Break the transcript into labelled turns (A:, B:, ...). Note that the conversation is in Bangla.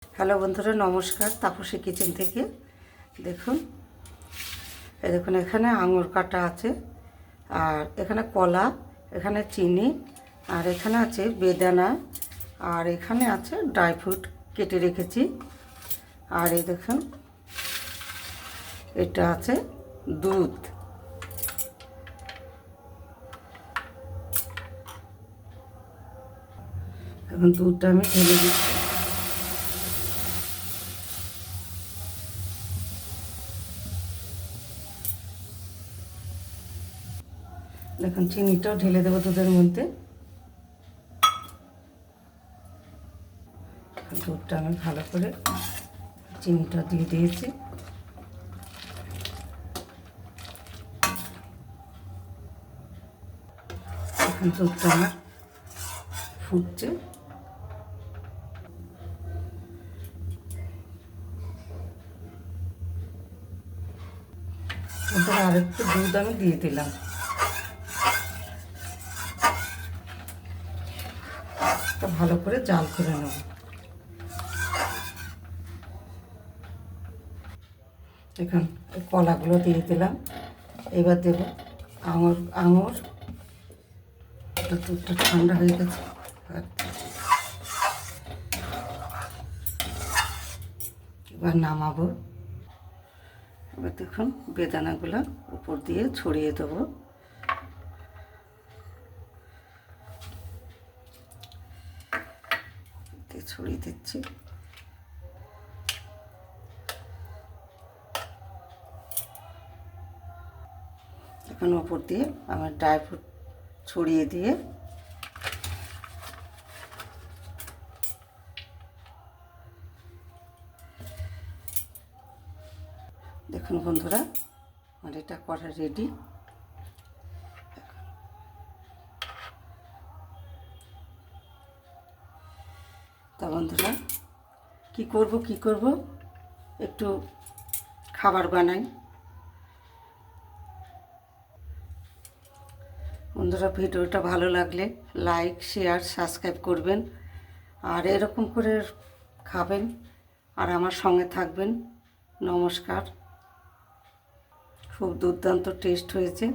A: হ্যালো বন্ধুরা, নমস্কার। তাপসী কিচেন থেকে দেখুন, এই দেখুন এখানে আঙুর কাটা আছে, আর এখানে কলা, এখানে চিনি, আর এখানে আছে বেদানা, আর এখানে আছে ড্রাই ফ্রুট কেটে রেখেছি। আর এই দেখুন এটা আছে দুধ। এখন দুধটা আমি ঢেলে দিচ্ছি। দেখুন চিনিটাও ঢেলে দেবো দুধের মধ্যে। দুধটা আমি ভালো করে চিনিটা দিয়ে দিয়েছি। এখন দুধটা আমার ফুটছে। ওখানে আরেকটু দুধ আমি দিয়ে দিলাম। ভালো করে জাল করে নেব। এখন কলাগুলো দিয়ে দিলাম। এবার দেব আঙুর। দুধটা ঠান্ডা হয়ে গেছে। এবার নামাবো। এবার দেখুন বেদানাগুলো উপর দিয়ে ছড়িয়ে দেবো। ছড়িয়ে দিচ্ছি। এখন উপর দিয়ে আমার ড্রাই ফ্রুট ছড়িয়ে দিয়ে দেখুন বন্ধুরা, আমার এটা করা রেডি। তা বন্ধুরা, কি করব একটু খাবার বানাই। বন্ধুরা, ভিডিওটা ভালো লাগলে লাইক, শেয়ার, সাবস্ক্রাইব করবেন, আর এরকম করে খাবেন আর আমার সঙ্গে থাকবেন। নমস্কার। খুব দুর্দান্ত টেস্ট হয়েছে।